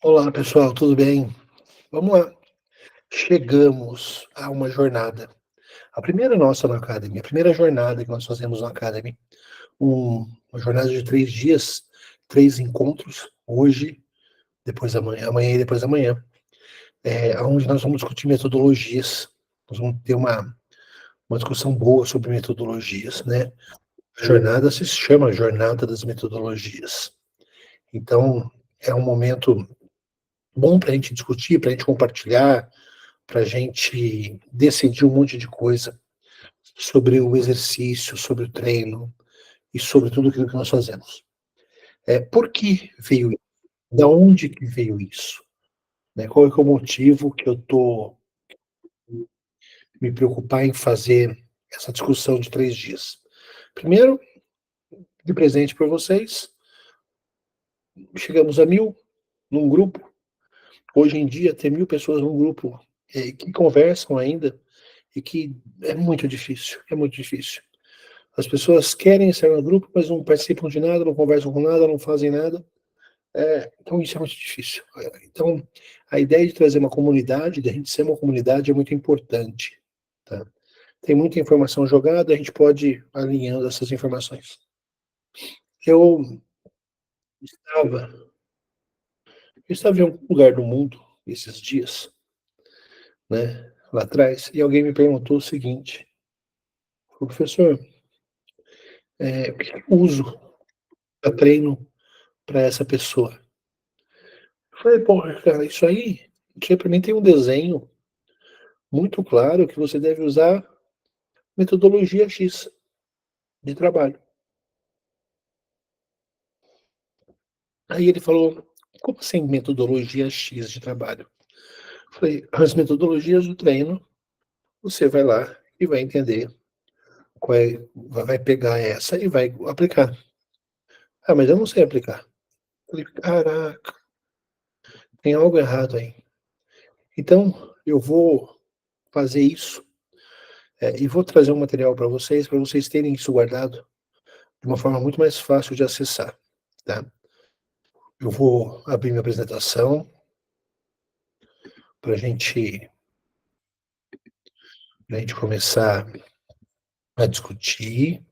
Olá, pessoal, tudo bem? Vamos lá. Chegamos a uma jornada. A primeira nossa na Academy, a primeira jornada que nós fazemos na Academy. Uma jornada de 3 dias, 3 encontros, hoje, depois da manhã, amanhã e depois da manhã, aonde nós vamos discutir metodologias. Nós vamos ter uma discussão boa sobre metodologias, né. A jornada se chama Jornada das Metodologias. Então, é um momento bom para a gente discutir, para a gente compartilhar, para a gente decidir um monte de coisa sobre o exercício, sobre o treino e sobre tudo aquilo que nós fazemos. Por que veio isso? Da onde que veio isso? Né? Qual é que é o motivo que eu estou me preocupar em fazer essa discussão de 3 dias? Primeiro, de presente para vocês, chegamos a 1000 num grupo. Hoje em dia, ter 1000 pessoas num grupo que conversam ainda e que é muito difícil, é muito difícil. As pessoas querem estar no grupo, mas não participam de nada, não conversam com nada, não fazem nada. Então isso é muito difícil. Então, a ideia de trazer uma comunidade, de a gente ser uma comunidade é muito importante, tá. Tem muita informação jogada, a gente pode ir alinhando essas informações. Eu estava eu estava em algum lugar do mundo esses dias, né, lá atrás, e alguém me perguntou o seguinte: "Professor, o que eu uso para treino para essa pessoa?" Eu falei: "Porra, cara, isso aí para mim tem um desenho muito claro que você deve usar metodologia X de trabalho." Aí ele falou: "Como assim metodologia X de trabalho?" Eu falei: "As metodologias do treino, você vai lá e vai entender qual é, vai pegar essa e vai aplicar." "Ah, mas eu não sei aplicar." Eu falei: "Caraca, tem algo errado aí." Então, eu vou fazer isso, e vou trazer um material para vocês terem isso guardado de uma forma muito mais fácil de acessar, tá. Eu vou abrir minha apresentação para a gente começar a discutir.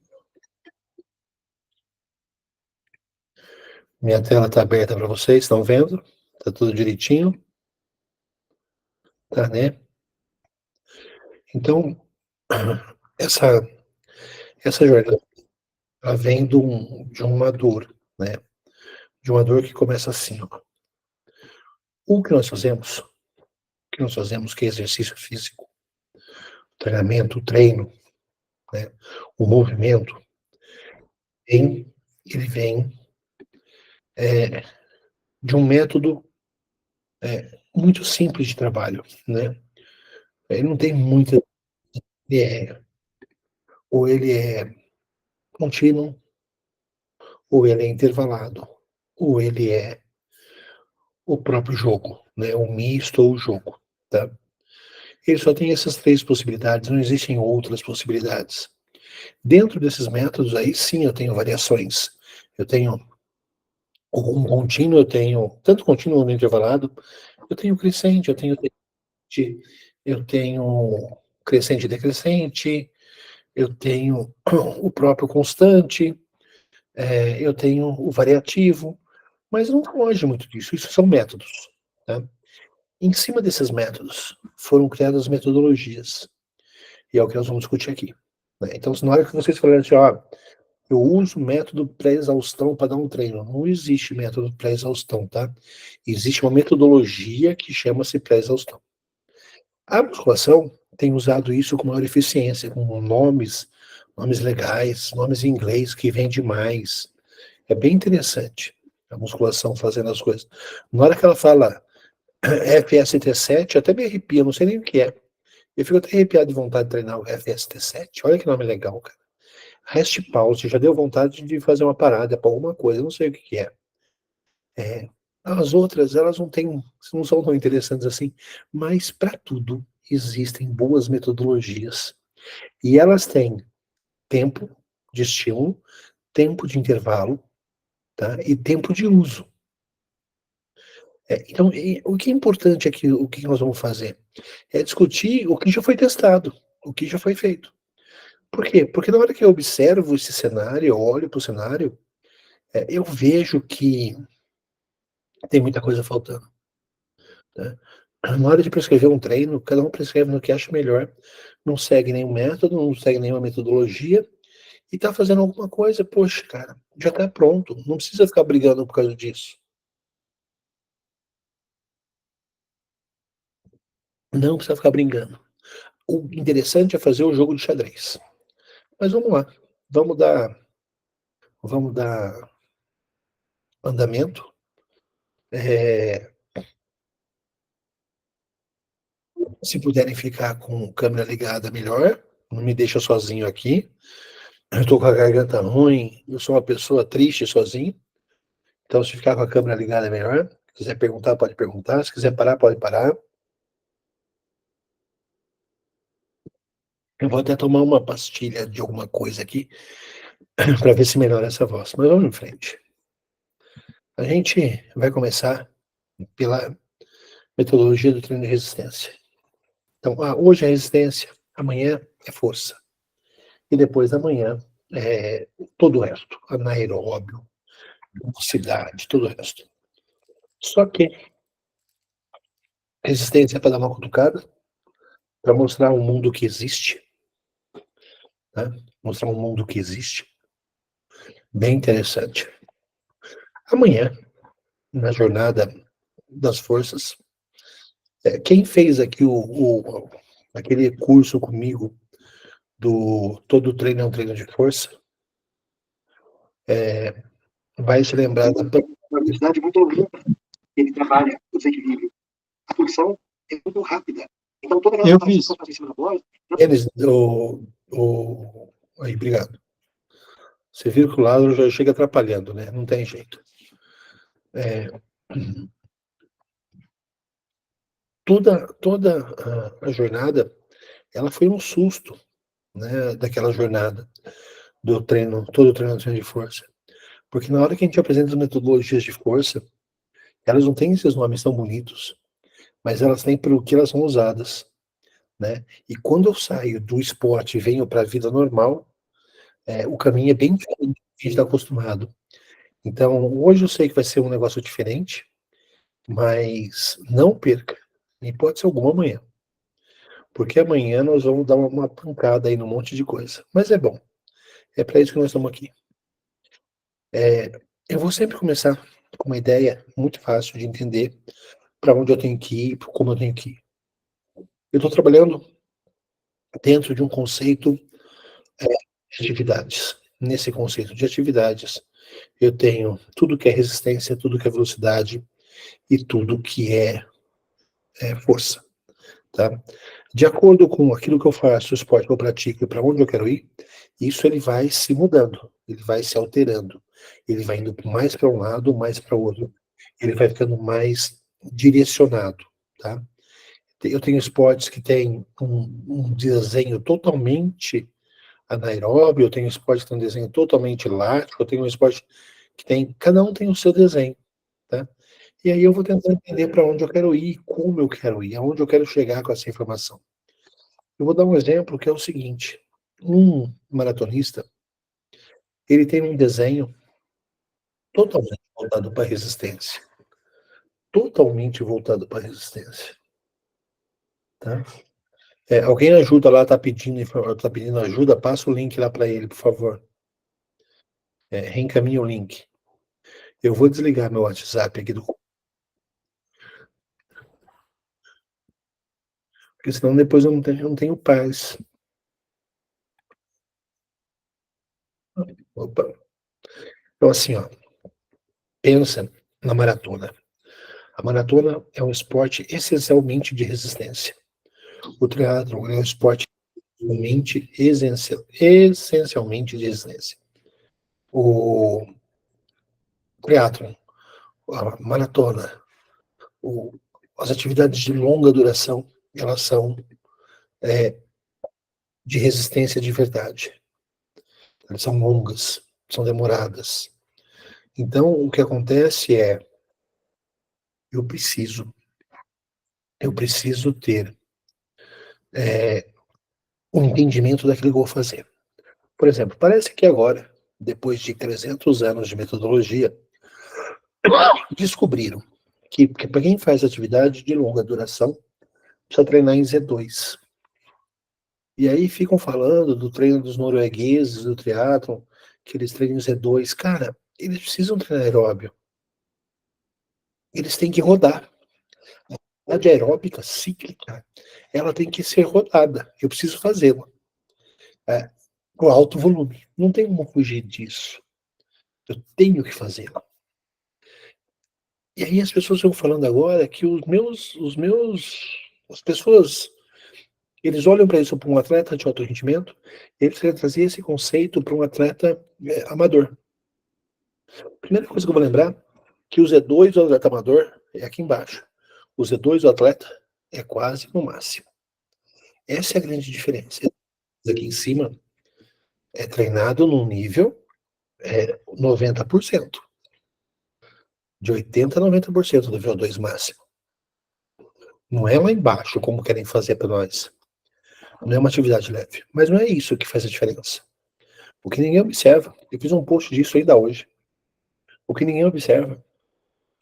Minha tela está aberta para vocês, estão vendo? Está tudo direitinho? Tá, né? Então, essa essa jornada, ela vem de uma dor, né, de uma dor que começa assim, ó. O que nós fazemos, que é exercício físico, treinamento, treino, né, o movimento, vem ele vem, eh, de um método, muito simples de trabalho, né. Ele não tem muita, é, ou ele é contínuo, ou ele é intervalado, ou ele é o próprio jogo, né, o misto ou o jogo, tá. Ele só tem essas 3 possibilidades, não existem outras possibilidades. Dentro desses métodos, aí sim eu tenho variações. Eu tenho um contínuo, eu tenho tanto contínuo no intervalado, eu tenho crescente, eu tenho decrescente, eu tenho crescente e decrescente, eu tenho o próprio constante, eu tenho o variativo, mas não foge muito disso, isso são métodos, tá. Em cima desses métodos, foram criadas metodologias, e é o que nós vamos discutir aqui, né. Então, se na hora que vocês falarem assim: "Ó, eu uso método pré-exaustão para dar um treino", não existe método pré-exaustão, tá. Existe uma metodologia que chama-se pré-exaustão. A musculação tem usado isso com maior eficiência, com nomes legais, nomes em inglês que vende mais. É bem interessante a musculação fazendo as coisas. Na hora que ela fala FST7, até me arrepia, não sei nem o que é. Eu fico até arrepiado de vontade de treinar o FST7. Olha que nome legal, cara. Rest Pause, já deu vontade de fazer uma parada para alguma coisa, eu não sei o que que é. É, as outras, elas não são tão interessantes assim, mas para tudo existem boas metodologias. E elas têm tempo de estímulo, tempo de intervalo, tá, e tempo de uso. Então, o que é importante aqui, o que nós vamos fazer? É discutir o que já foi testado, o que já foi feito. Por quê? Porque na hora que eu observo esse cenário, eu olho para o cenário, eu vejo que tem muita coisa faltando, né. Na hora de prescrever um treino, cada um prescreve no que acha melhor, não segue nenhum método, não segue nenhuma metodologia, e tá fazendo alguma coisa, poxa, cara, já tá pronto, não precisa ficar brigando por causa disso. Não precisa ficar brincando. O interessante é fazer o jogo de xadrez. Mas vamos lá, vamos dar vamos dar andamento. Eh, Se puderem ficar com câmera ligada, melhor, não me deixa sozinho aqui. Eu tô com a garganta ruim, eu sou uma pessoa triste sozinho, então se ficar com a câmera ligada é melhor. Se quiser perguntar, pode perguntar, se quiser parar, pode parar. Eu vou até tomar uma pastilha de alguma coisa aqui, para ver se melhora essa voz, mas vamos em frente. A gente vai começar pela metodologia do treino de resistência. Então, hoje é resistência, amanhã é força. E depois da manhã, todo o resto, anaeróbio, velocidade, todo o resto. Só que resistência é para dar uma cutucada, para mostrar um mundo que existe, né? Mostrar um mundo que existe, bem interessante. Amanhã, na jornada das forças, quem fez aqui aquele curso comigo do Todo Treino é um Treino de Força, vai se lembrar da velocidade muito lenta. Ele trabalha o desequilíbrio. A posição é muito rápida. Então, toda aquela preparação que eu faço em cima da bola. Eles, aí, obrigado. Você vira que o lado já chega atrapalhando, né? Não tem jeito. É, toda a jornada, ela foi um susto, né? Daquela jornada do treino, todo o treino de força. Porque na hora que a gente apresenta as metodologias de força, elas não têm esses nomes tão bonitos, mas elas têm para o que elas são usadas, né? E quando eu saio do esporte e venho para a vida normal, o caminho é bem diferente do que a gente está acostumado. Então, hoje eu sei que vai ser um negócio diferente, mas não perca, em hipótese alguma, amanhã. Porque amanhã nós vamos dar uma pancada aí num monte de coisa. Mas é bom, é para isso que nós estamos aqui. Eu vou sempre começar com uma ideia muito fácil de entender para onde eu tenho que ir, como eu tenho que ir. Eu estou trabalhando dentro de um conceito de atividades. Nesse conceito de atividades, eu tenho tudo que é resistência, tudo que é velocidade e tudo que é força, tá? De acordo com aquilo que eu faço, o esporte que eu pratico e para onde eu quero ir, isso ele vai se mudando, ele vai se alterando, ele vai indo mais para um lado, mais para o outro, ele vai ficando mais direcionado, tá? Eu tenho esportes que têm um desenho totalmente anaeróbio, eu tenho esporte que tem um desenho totalmente elástico, eu tenho um esporte que tem, cada um tem o seu desenho, tá? E aí eu vou tentar entender para onde eu quero ir, como eu quero ir, aonde eu quero chegar com essa informação. Eu vou dar um exemplo que é o seguinte: um maratonista, ele tem um desenho totalmente voltado para resistência, totalmente voltado para resistência, tá? Alguém ajuda lá, tá pedindo ajuda, passa o link lá para ele, por favor. Reencaminha o link. Eu vou desligar meu WhatsApp aqui porque senão depois eu não tenho paz. Opa. Então assim, ó, pensa na maratona. A maratona é um esporte essencialmente de resistência. O triatlon é um esporte essencialmente de resistência. O triatlon, a maratona, o, as atividades de longa duração, elas são é, de resistência de verdade. Elas são longas, são demoradas. Então, o que acontece é, Eu preciso, eu preciso ter um entendimento daquilo que eu vou fazer. Por exemplo, parece que agora, depois de 300 anos de metodologia, descobriram que para quem faz atividade de longa duração, precisa treinar em Z2. E aí ficam falando do treino dos noruegueses, do triatlon, que eles treinam em Z2. Cara, eles precisam treinar aeróbio. Eles têm que rodar. A atividade aeróbica cíclica, ela tem que ser rodada. Eu preciso fazê-la. Com alto volume. Não tem como fugir disso. Eu tenho que fazê-la. E aí as pessoas estão falando agora que as pessoas, eles olham para isso para um atleta de alto rendimento, eles querem trazer esse conceito para um atleta amador. Primeira coisa que eu vou lembrar, que o Z2 do atleta amador é aqui embaixo. O Z2 do atleta é quase no máximo. Essa é a grande diferença. Aqui em cima é treinado num nível 90%. De 80% a 90% do VO2 máximo. Não é lá embaixo, como querem fazer para nós. Não é uma atividade leve. Mas não é isso que faz a diferença. O que ninguém observa, eu fiz um post disso ainda hoje. O que ninguém observa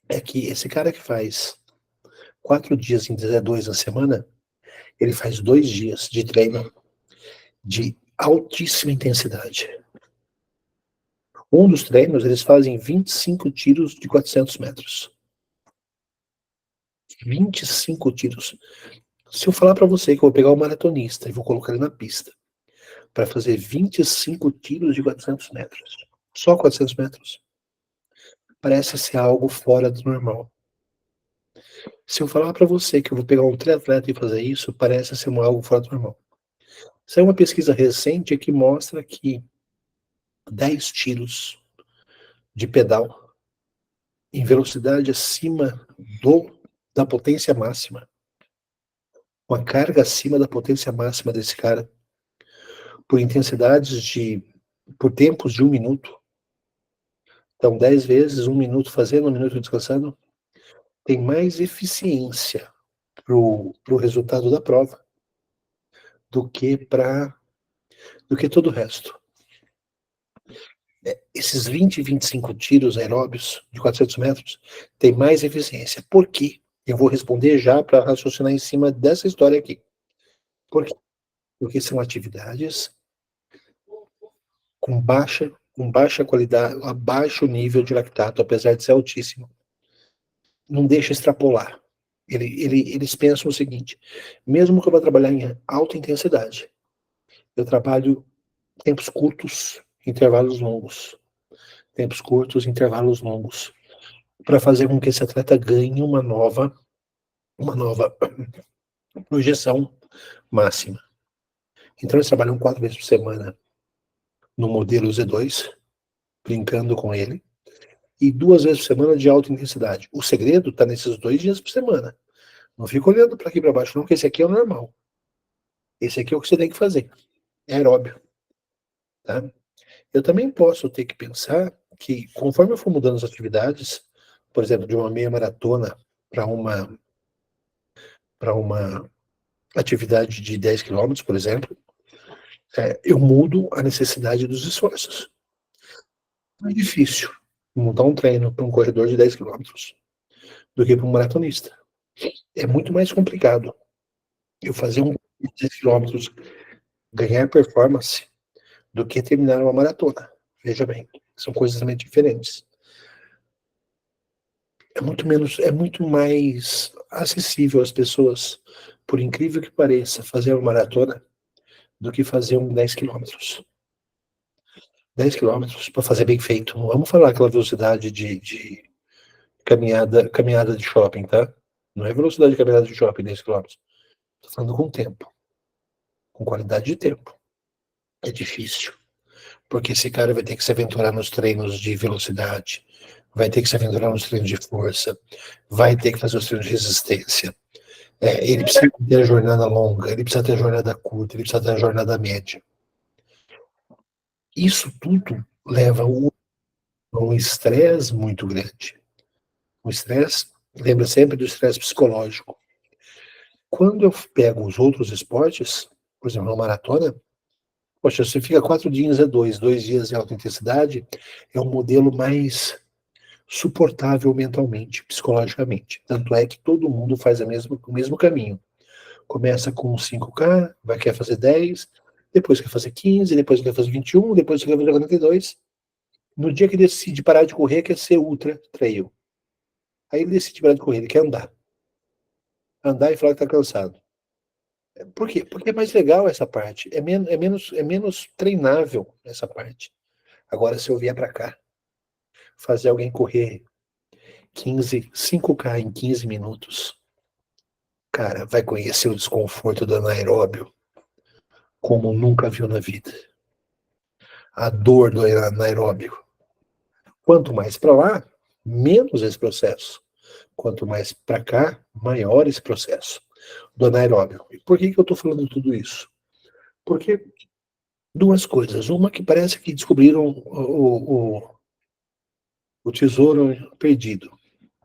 é que esse cara que faz 4 dias em 2 na semana, ele faz 2 dias de treino de altíssima intensidade. Um dos treinos, eles fazem 25 tiros de 400 metros. 25 tiros. Se eu falar para você que eu vou pegar um maratonista e vou colocar ele na pista para fazer 25 tiros de 400 metros, só 400 metros, parece ser algo fora do normal. Se eu falar para você que eu vou pegar um triatleta e fazer isso, parece ser algo fora do normal. Isso é uma pesquisa recente que mostra que 10 tiros de pedal em velocidade acima da potência máxima, uma carga acima da potência máxima desse cara, por tempos de 1 minuto, então 10 vezes, 1 minuto fazendo, 1 minuto descansando, tem mais eficiência pro resultado da prova do que todo o resto. Esses 20, 25 tiros aeróbios de 400 metros têm mais eficiência. Por quê? Eu vou responder já para raciocinar em cima dessa história aqui. Por quê? Porque são atividades com baixa qualidade, a baixo nível de lactato, apesar de ser altíssimo. Não deixa extrapolar. Eles pensam o seguinte: mesmo que eu vá trabalhar em alta intensidade, eu trabalho tempos curtos, intervalos longos. Tempos curtos, intervalos longos. Para fazer com que esse atleta ganhe uma nova projeção máxima. Então eles trabalham 4 vezes por semana no modelo Z2, brincando com ele, e 2 vezes por semana de alta intensidade. O segredo está nesses 2 dias por semana. Não fica olhando para aqui para baixo, não, que esse aqui é o normal. Esse aqui é o que você tem que fazer. É aeróbio. Tá? Eu também posso ter que pensar que, conforme eu for mudando as atividades, por exemplo, de uma meia maratona para uma atividade de 10 quilômetros, por exemplo, eu mudo a necessidade dos esforços. É difícil montar um treino para um corredor de 10 quilômetros do que para um maratonista. É muito mais complicado eu fazer um de 10 quilômetros, ganhar performance, do que terminar uma maratona. Veja bem, são coisas também diferentes. É muito mais acessível às pessoas, por incrível que pareça, fazer uma maratona do que fazer um 10 quilômetros. 10 quilômetros para fazer bem feito. Não vamos falar aquela velocidade de caminhada de shopping, tá? Não é velocidade de caminhada de shopping, 10 quilômetros. Estou falando com tempo, com qualidade de tempo. É difícil, porque esse cara vai ter que se aventurar nos treinos de velocidade, vai ter que se aventurar nos treinos de força, vai ter que fazer os treinos de resistência. Ele precisa ter a jornada longa, ele precisa ter a jornada curta, ele precisa ter a jornada média. Isso tudo leva a um estresse muito grande. Um estresse lembra sempre do estresse psicológico. Quando eu pego os outros esportes, por exemplo, uma maratona, poxa, você fica 4 dias é 2 dias de alta intensidade, é um modelo mais suportável mentalmente, psicologicamente. Tanto é que todo mundo faz o mesmo caminho. Começa com 5K, vai querer fazer 10, depois quer fazer 15, depois quer fazer 21, depois quer fazer 42. No dia que decide parar de correr, quer ser ultra trail. Aí ele decide parar de correr, ele quer andar. Andar e falar que tá cansado. Por quê? Porque é mais legal essa parte. É menos treinável essa parte. Agora, se eu vier para cá, fazer alguém correr 5K em 15 minutos, cara, vai conhecer o desconforto do anaeróbio como nunca viu na vida. A dor do anaeróbio. Quanto mais para lá, menos esse processo. Quanto mais para cá, maior esse processo do anaeróbio. E por que eu estou falando tudo isso? Porque duas coisas. Uma que parece que descobriram o tesouro perdido,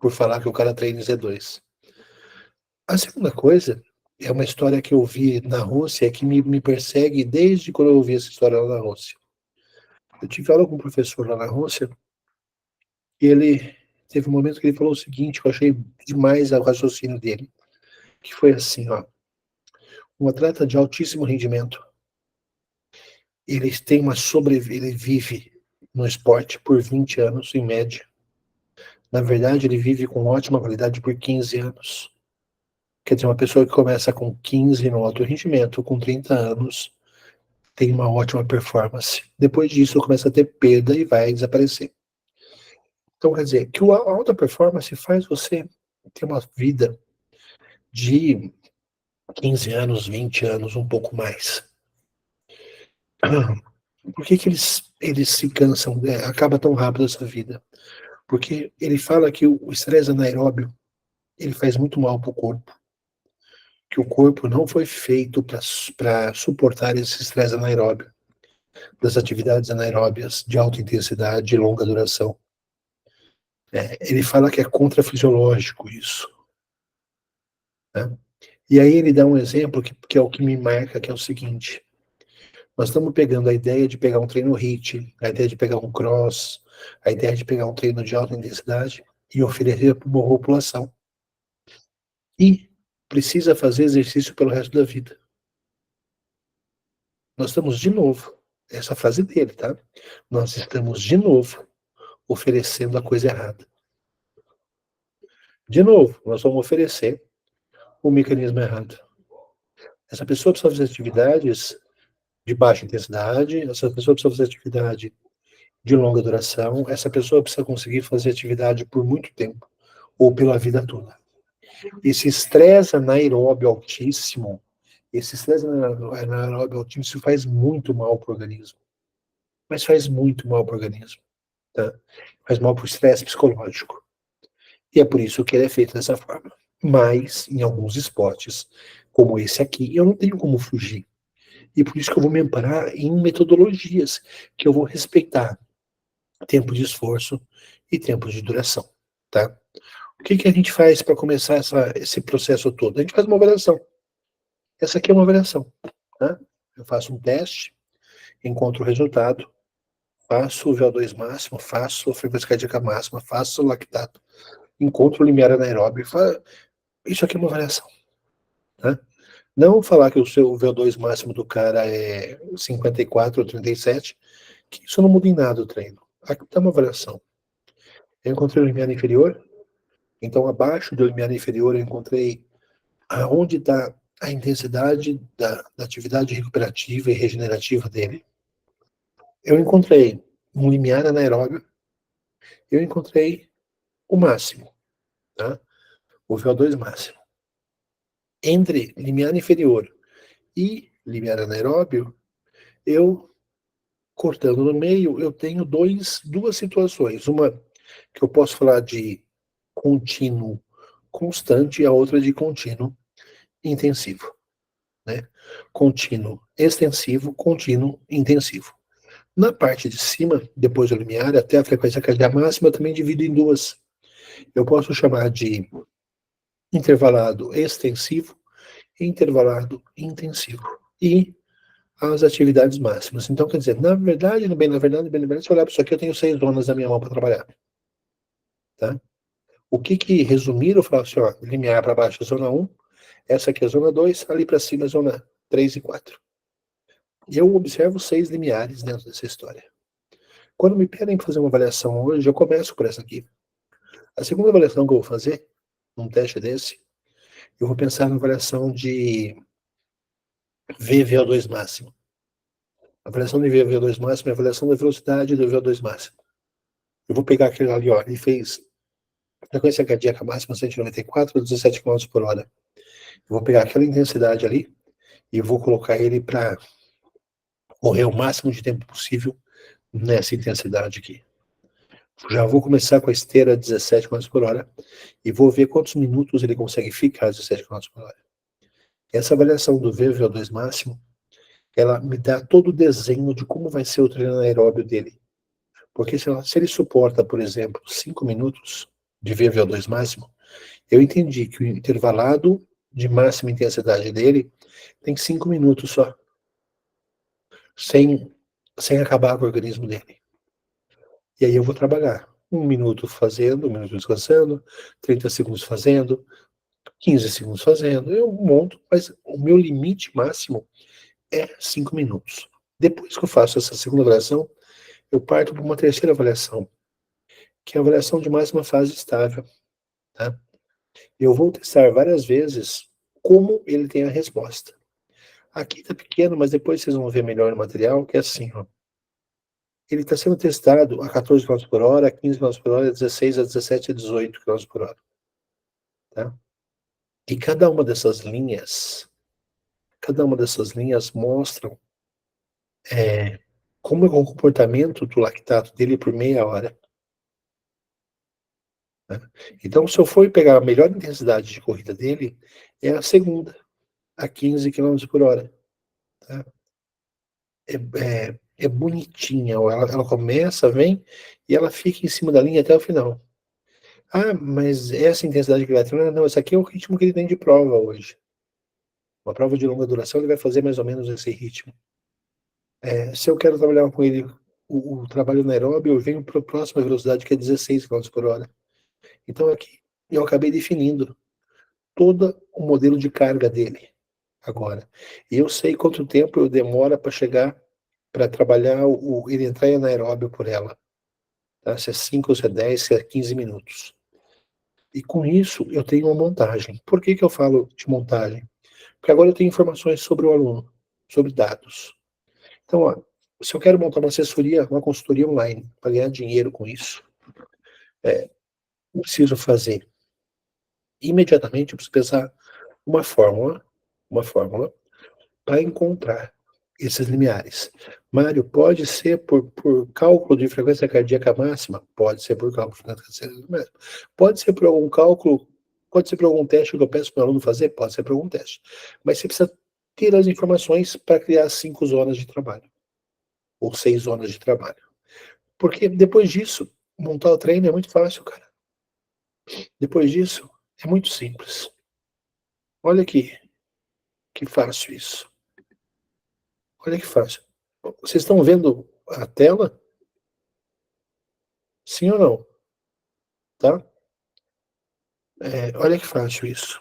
por falar que o cara treina em Z2. A segunda coisa é uma história que eu vi na Rússia que me persegue desde quando eu ouvi essa história lá na Rússia. Eu tive aula com um professor lá na Rússia e ele teve um momento que ele falou o seguinte, que eu achei demais o raciocínio dele, que foi assim, ó, um atleta de altíssimo rendimento, ele vive no esporte por 20 anos, em média. Na verdade, ele vive com ótima qualidade por 15 anos. Quer dizer, uma pessoa que começa com 15 no alto rendimento, com 30 anos, tem uma ótima performance. Depois disso, começa a ter perda e vai desaparecer. Então, quer dizer, que a alta performance faz você ter uma vida de 15 anos, 20 anos, um pouco mais. Por que eles se cansam, acaba tão rápido essa vida? Porque ele fala que o estresse anaeróbio, ele faz muito mal para o corpo. Que o corpo não foi feito para suportar esse estresse anaeróbio, das atividades anaeróbias de alta intensidade e longa duração. Ele fala que é contrafisiológico isso. Né? E aí ele dá um exemplo que é o que me marca, que é o seguinte. Nós estamos pegando a ideia de pegar um treino HIIT, a ideia de pegar um cross, a ideia de pegar um treino de alta intensidade e oferecer para uma população. E precisa fazer exercício pelo resto da vida. Nós estamos de novo, essa frase dele, tá? Nós estamos de novo oferecendo a coisa errada. De novo, nós vamos oferecer o mecanismo errado. Essa pessoa precisa fazer atividades de baixa intensidade, essa pessoa precisa fazer atividade de longa duração, essa pessoa precisa conseguir fazer atividade por muito tempo, ou pela vida toda. Esse estresse anaeróbio altíssimo, faz muito mal para o organismo. Mas faz muito mal para o organismo. Tá? Faz mal para o estresse psicológico. E é por isso que ele é feito dessa forma. Mas, em alguns esportes, como esse aqui, eu não tenho como fugir. E por isso que eu vou me amparar em metodologias que eu vou respeitar tempo de esforço e tempo de duração. Tá? O que a gente faz para começar esse processo todo? A gente faz uma avaliação. Essa aqui é uma avaliação. Tá? Eu faço um teste, encontro o resultado, faço o VO2 máximo, faço a frequência cardíaca máxima, faço o lactato, encontro o limiar anaeróbio. Isso aqui é uma avaliação. Tá? Não falar que o seu VO2 máximo do cara é 54 ou 37, que isso não muda em nada o treino. Aqui está uma avaliação. Eu encontrei o limiar inferior, então abaixo do limiar inferior eu encontrei aonde está a intensidade da atividade recuperativa e regenerativa dele. Eu encontrei um limiar anaeróbio, eu encontrei o máximo, tá? O VO2 máximo. Entre limiar inferior e limiar anaeróbio, eu, cortando no meio, eu tenho duas situações. Uma que eu posso falar de contínuo constante e a outra de contínuo intensivo. Né? Contínuo extensivo, contínuo intensivo. Na parte de cima, depois do limiar, até a frequência cardíaca máxima, eu também divido em duas. Eu posso chamar de intervalado extensivo e intervalado intensivo. E as atividades máximas. Então, quer dizer, na verdade, se eu olhar para isso aqui, eu tenho 6 zonas na minha mão para trabalhar, tá? O que que resumir, eu falo assim, ó, limiar para baixo é zona 1, essa aqui é zona 2, ali para cima é zona 3 e 4. Eu observo 6 limiares dentro dessa história. Quando me pedem fazer uma avaliação hoje, eu começo por essa aqui. A segunda avaliação que eu vou fazer, num teste desse, eu vou pensar na avaliação de VVO2 máximo. A avaliação de VVO2 máximo é a avaliação da velocidade do VO2 máximo. Eu vou pegar aquele ali, ó, ele fez frequência cardíaca máxima 194, 17 km por hora. Eu vou pegar aquela intensidade ali e vou colocar ele para correr o máximo de tempo possível nessa intensidade aqui. Já vou começar com a esteira a 17 km por hora e vou ver quantos minutos ele consegue ficar a 17 km por hora. Essa avaliação do VVO2 máximo, ela me dá todo o desenho de como vai ser o treino anaeróbio dele. Porque se ele suporta, por exemplo, 5 minutos de VVO2 máximo, eu entendi que o intervalado de máxima intensidade dele tem 5 minutos só, sem, sem acabar com o organismo dele. E aí eu vou trabalhar 1 minuto fazendo, 1 minuto descansando, 30 segundos fazendo, 15 segundos fazendo, eu monto, mas o meu limite máximo é 5 minutos. Depois que eu faço essa segunda avaliação, eu parto para uma terceira avaliação, que é a avaliação de máxima fase estável. Tá? Eu vou testar várias vezes como ele tem a resposta. Aqui está pequeno, mas depois vocês vão ver melhor no material, que é assim, ó. Ele está sendo testado a 14 km por hora, a 15 km por hora, a 16, a 17 e a 18 km por hora. Tá? E cada uma dessas linhas mostram como é o comportamento do lactato dele por meia hora. Né? Então, se eu for pegar a melhor intensidade de corrida dele, é a segunda, a 15 km por hora. Tá? É bonitinha, ela começa, vem, e ela fica em cima da linha até o final. Ah, mas essa intensidade que ele vai treinar, não, esse aqui é o ritmo que ele tem de prova hoje. Uma prova de longa duração, ele vai fazer mais ou menos esse ritmo. Se eu quero trabalhar com ele o trabalho anaeróbio, eu venho para a próxima velocidade, que é 16 km por hora. Então aqui eu acabei definindo todo o modelo de carga dele agora. E eu sei quanto tempo eu demora para chegar, para trabalhar ele entrar em anaeróbio por ela. Tá? Se é 5, se é 10, se é 15 minutos. E com isso eu tenho uma montagem. Por que que eu falo de montagem? Porque agora eu tenho informações sobre o aluno, sobre dados. Então, ó, se eu quero montar uma assessoria, uma consultoria online, para ganhar dinheiro com isso, eu preciso fazer imediatamente, eu preciso pensar uma fórmula para encontrar esses limiares. Mário, pode ser por cálculo de frequência cardíaca máxima? Pode ser por cálculo de frequência cardíaca máxima. Pode ser por algum cálculo, pode ser por algum teste que eu peço para o aluno fazer? Pode ser por algum teste. Mas você precisa ter as informações para criar 5 zonas de trabalho, ou 6 zonas de trabalho. Porque depois disso, montar o treino é muito fácil, cara. Depois disso, é muito simples. Olha aqui, que fácil isso. Olha que fácil. Vocês estão vendo a tela? Sim ou não? Tá? Olha que fácil isso.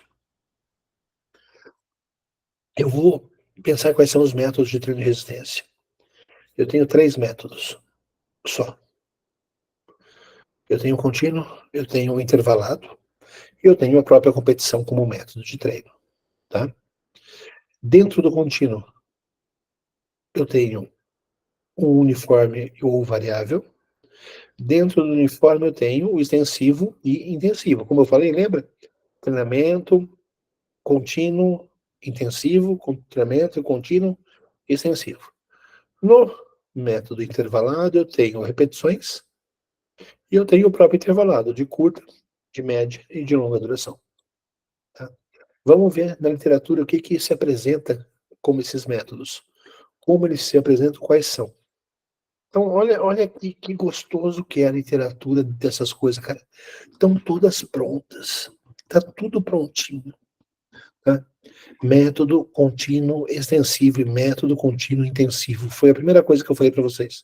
Eu vou pensar quais são os métodos de treino de resistência. Eu tenho 3 métodos só. Eu tenho o contínuo, eu tenho o intervalado e eu tenho a própria competição como método de treino. Tá? Dentro do contínuo, eu tenho o uniforme ou variável. Dentro do uniforme eu tenho o extensivo e intensivo. Como eu falei, lembra? Treinamento, contínuo, intensivo, treinamento, contínuo, extensivo. No método intervalado eu tenho repetições e eu tenho o próprio intervalado de curta, de média e de longa duração. Tá? Vamos ver na literatura o que se apresenta como esses métodos. Como eles se apresentam, quais são. Então, olha que gostoso que é a literatura dessas coisas, cara. Estão todas prontas. Tá tudo prontinho, tá? Método contínuo extensivo e método contínuo intensivo. Foi a primeira coisa que eu falei para vocês.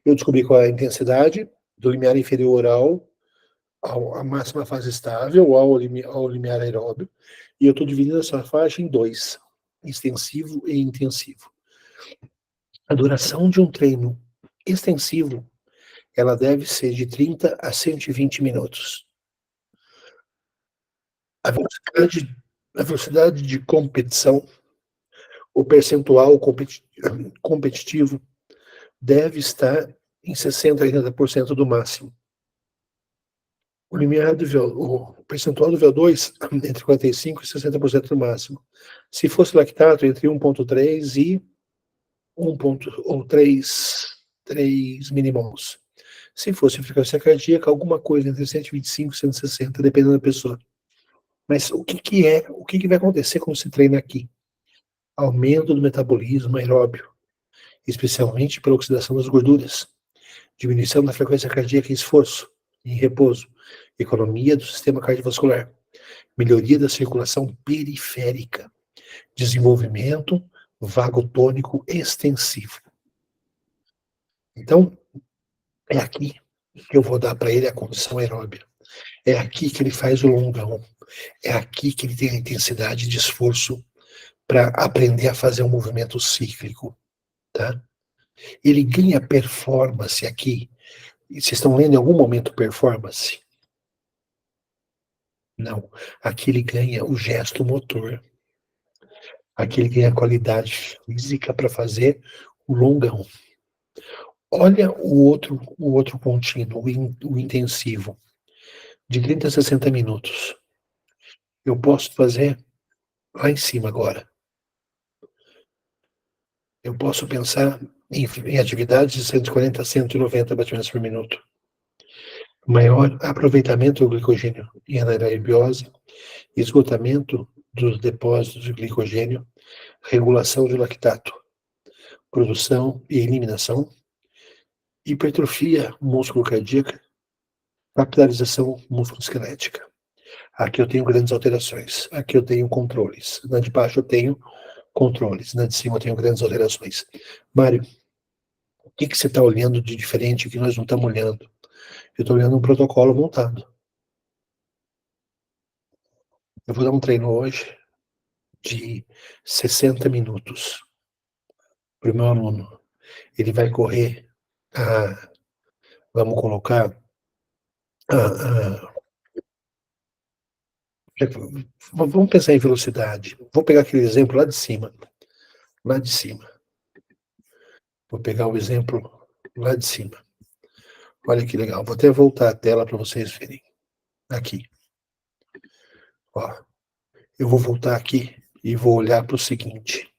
Eu descobri qual é a intensidade do limiar inferior à máxima fase estável, ao limiar aeróbio, e eu estou dividindo essa faixa em dois, extensivo e intensivo. A duração de um treino extensivo, ela deve ser de 30 a 120 minutos. A velocidade, a velocidade de competição, o percentual competitivo deve estar em 60 a 80% do máximo. O limiar o percentual do VO2 entre 45% e 60% do máximo. Se fosse lactato, entre 1,3 e 3 milimols. Se fosse frequência cardíaca, alguma coisa entre 125 e 160, dependendo da pessoa. Mas o que vai acontecer quando se treina aqui? Aumento do metabolismo aeróbio, especialmente pela oxidação das gorduras, diminuição da frequência cardíaca em esforço, em repouso, economia do sistema cardiovascular, melhoria da circulação periférica, desenvolvimento vagotônico extensivo. Então, é aqui que eu vou dar para ele a condição aeróbia. É aqui que ele faz o longão. É aqui que ele tem a intensidade de esforço para aprender a fazer um movimento cíclico, tá? Ele ganha performance aqui. E vocês estão lendo em algum momento performance? Não. Aqui ele ganha o gesto motor. Aqui ele ganha qualidade física para fazer o longão. Olha o outro contínuo, o intensivo, de 30 a 60 minutos. Eu posso fazer lá em cima agora. Eu posso pensar em atividades de 140 a 190 batimentos por minuto. Maior aproveitamento do glicogênio em anaerobiose, esgotamento dos depósitos de glicogênio, regulação de lactato, produção e eliminação, hipertrofia músculo-cardíaca, capilarização músculo-esquelética. Aqui eu tenho grandes alterações. Aqui eu tenho controles. Na de baixo eu tenho controles. Na de cima eu tenho grandes alterações. Mário, o que você está olhando de diferente que nós não estamos olhando? Eu estou olhando um protocolo montado. Eu vou dar um treino hoje de 60 minutos para o meu aluno. Ele vai correr vamos colocar vamos pensar em velocidade. Vou pegar aquele exemplo lá de cima. Lá de cima. Vou pegar o exemplo lá de cima. Olha que legal. Vou até voltar a tela para vocês verem. Aqui. Ó. Eu vou voltar aqui e vou olhar para o seguinte.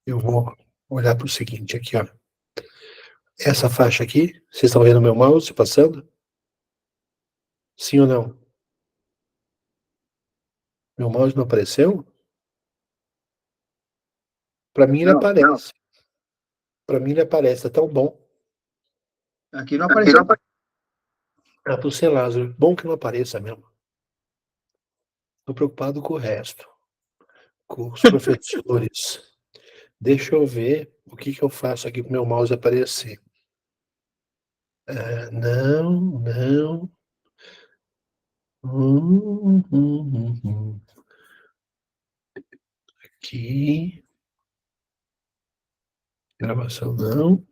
Eu vou olhar para o seguinte aqui, ó. Essa faixa aqui, vocês estão vendo meu mouse passando? Sim ou não? Meu mouse não apareceu? Para mim ele aparece. Para mim ele aparece, tá tão bom. Aqui não apareceu. Ah, pro C. Lázaro, bom que não apareça mesmo. Tô preocupado com o resto. Com os professores. Deixa eu ver o que eu faço aqui pro meu mouse aparecer. Não. Aqui. Gravação não.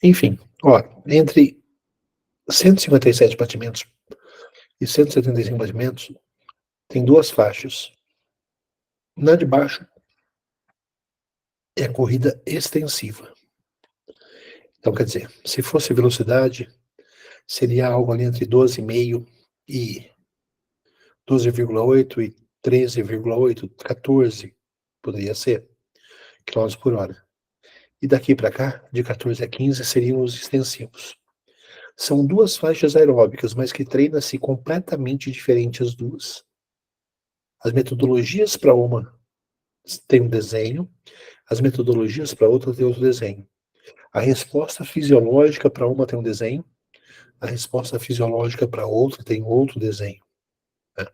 Enfim, ó, entre 157 batimentos e 175 batimentos, tem duas faixas. Na de baixo é a corrida extensiva. Então, quer dizer, se fosse velocidade, seria algo ali entre 12,5 e 12,8 e 13,8, 14, poderia ser, quilômetros por hora. E daqui para cá, de 14 a 15, seriam os extensivos. São duas faixas aeróbicas, mas que treinam-se completamente diferentes as duas. As metodologias para uma tem um desenho, as metodologias para outra tem outro desenho. A resposta fisiológica para uma tem um desenho, a resposta fisiológica para outra tem outro desenho. Né?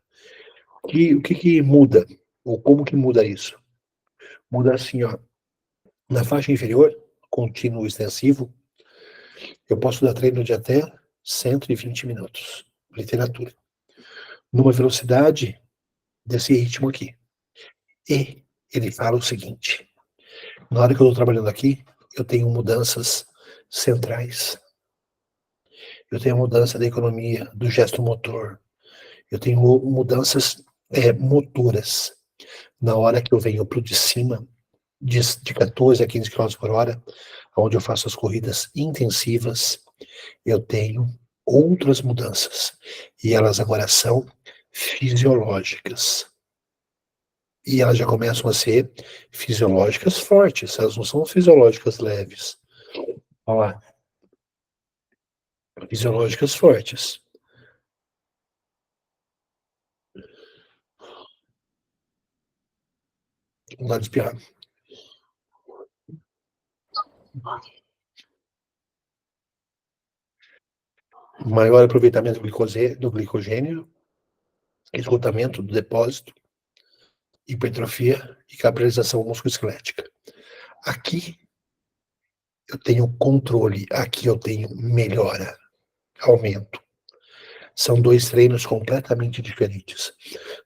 E o que muda? Ou como que muda isso? Muda assim, ó. Na faixa inferior, contínuo extensivo, eu posso dar treino de até 120 minutos. Literatura. Numa velocidade desse ritmo aqui. E ele fala o seguinte: na hora que eu estou trabalhando aqui, eu tenho mudanças centrais. Eu tenho mudança da economia, do gesto motor. Eu tenho mudanças motoras. Na hora que eu venho para o de cima, de 14 a 15 km por hora, onde eu faço as corridas intensivas, eu tenho outras mudanças. E elas agora são fisiológicas. E elas já começam a ser fisiológicas fortes, elas não são fisiológicas leves. Olha lá. Fisiológicas fortes. Um lado espirrar. Maior aproveitamento do glicogênio, esgotamento do depósito, hipertrofia e capilarização musculoesquelética. Aqui eu tenho controle, aqui eu tenho melhora, aumento. São dois treinos completamente diferentes.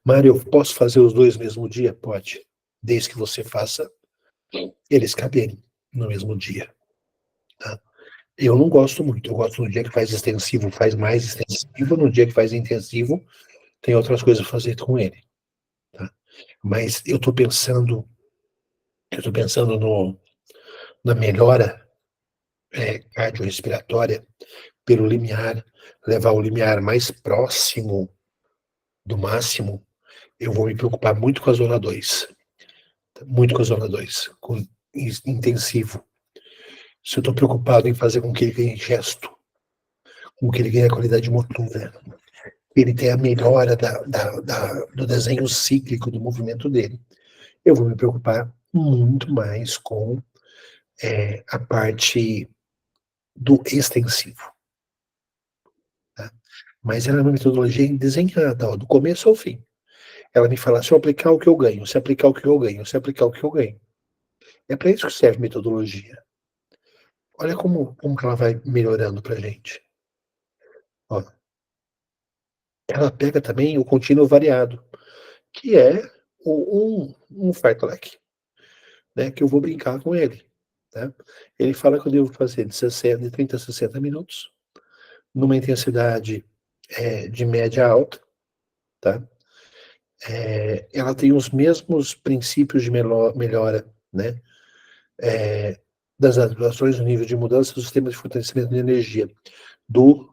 Mário, eu posso fazer os dois no mesmo dia? Pode, desde que você faça eles caberem no mesmo dia. Tá? Eu não gosto muito, eu gosto no dia que faz extensivo, faz mais extensivo, no dia que faz intensivo, tem outras coisas a fazer com ele. Tá? Mas eu tô pensando na melhora cardiorrespiratória pelo limiar, levar o limiar mais próximo do máximo. Eu vou me preocupar muito com a zona 2, muito com a zona 2, com intensivo. Se eu estou preocupado em fazer com que ele ganhe gesto, com que ele ganhe a qualidade motora, ele tenha a melhora do desenho cíclico do movimento dele, eu vou me preocupar muito mais com a parte do extensivo. Tá? Mas ela é uma metodologia desenhada, ó, do começo ao fim. Ela me fala, se eu aplicar o que eu ganho, se aplicar o que eu ganho, se aplicar o que eu ganho. É para isso que serve metodologia. Olha como que ela vai melhorando para a gente. Ó, ela pega também o contínuo variado, que é um fartlek, né, que eu vou brincar com ele. Tá? Ele fala que eu devo fazer de 30 a 60 minutos, numa intensidade de média alta. Tá? Ela tem os mesmos princípios de melhora, né, das atuações no nível de mudança do sistema de fortalecimento de energia, do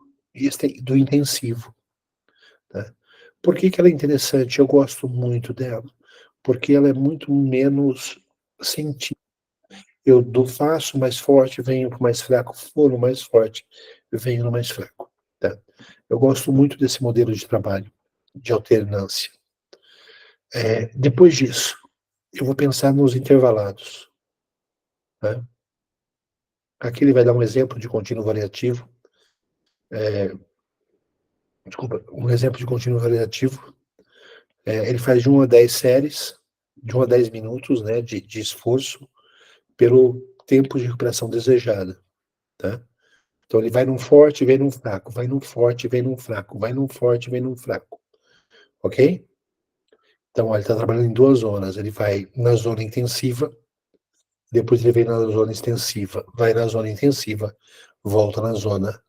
intensivo. Tá? Por que ela é interessante? Eu gosto muito dela, porque ela é muito menos científica. Eu faço mais forte, venho para mais fraco, for no mais forte, venho no mais fraco. Tá? Eu gosto muito desse modelo de trabalho, de alternância. Depois disso, eu vou pensar nos intervalados. Tá? Aqui ele vai dar um exemplo de contínuo variativo. Desculpa, um exemplo de contínuo variativo. Ele faz de 1 a 10 séries, de 1 a 10 minutos, né, de esforço, pelo tempo de recuperação desejada. Tá? Então ele vai num forte, vem num fraco, vai num forte, vem num fraco, vai num forte, vem num fraco. Ok? Então, ó, ele está trabalhando em duas zonas. Ele vai na zona intensiva, depois ele vem na zona extensiva, vai na zona intensiva, volta na zona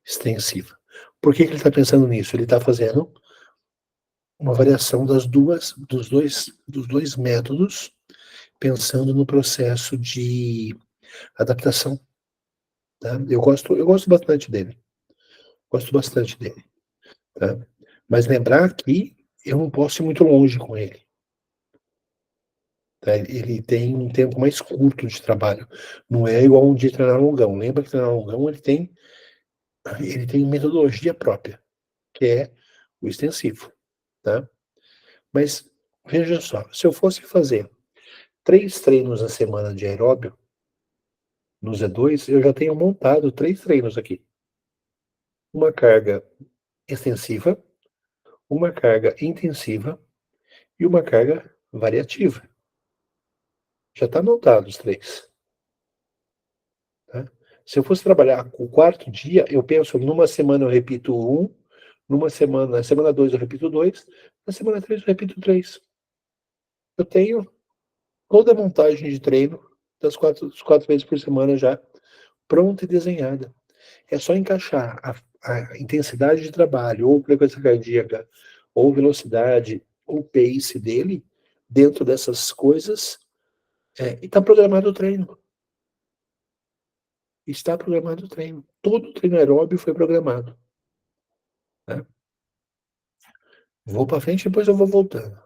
extensiva. Por que ele está pensando nisso? Ele está fazendo uma variação dos dois métodos, pensando no processo de adaptação. Tá? Eu gosto bastante dele. Gosto bastante dele. Tá? Mas lembrar que eu não posso ir muito longe com ele. Tá? Ele tem um tempo mais curto de trabalho. Não é igual um de treinar longão. Lembra que treinar longão ele tem metodologia própria, que é o extensivo. Tá? Mas Veja só, se eu fosse fazer 3 treinos na semana de aeróbio, no Z2, eu já tenho montado 3 treinos aqui. Uma carga extensiva, uma carga intensiva e uma carga variativa. Já está montado os 3. Tá? Se eu fosse trabalhar o 4º dia, eu penso, numa semana eu repito 1, na semana 2 eu repito 2, na semana 3 eu repito 3. Eu tenho toda a montagem de treino das 4 vezes por semana já pronta e desenhada. É só encaixar a intensidade de trabalho, ou frequência cardíaca, ou velocidade, ou pace dele, dentro dessas coisas, e está programado o treino. Está programado o treino. Todo treino aeróbio foi programado. Né? Vou para frente, depois eu vou voltando.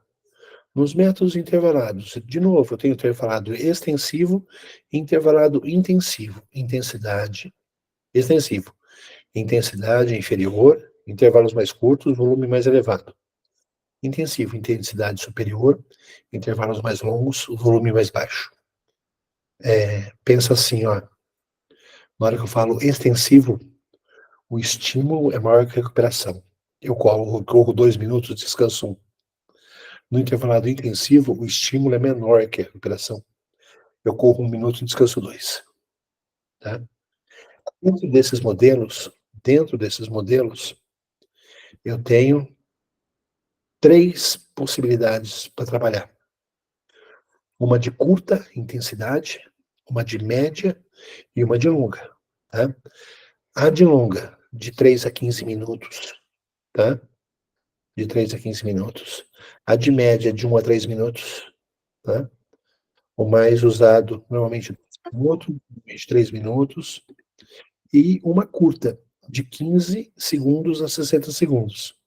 Nos métodos intervalados, de novo, eu tenho intervalado extensivo e intervalado intensivo. Intensidade, extensivo. Intensidade inferior, intervalos mais curtos, volume mais elevado. Intensivo, intensidade superior, intervalos mais longos, volume mais baixo. Pensa assim, ó, na hora que eu falo extensivo, o estímulo é maior que a recuperação. Eu corro 2 minutos, descanso 1. No intervalado intensivo, o estímulo é menor que a recuperação. Eu corro 1 minuto e descanso 2. Tá? Dentro desses modelos, eu tenho 3 possibilidades para trabalhar. Uma de curta intensidade, uma de média e uma de longa. Tá? A de longa, de 3 a 15 minutos. Tá? De 3 a 15 minutos. A de média, de 1 a 3 minutos. Tá? O mais usado, normalmente, 3 minutos. E uma curta, de 15 segundos a 60 segundos.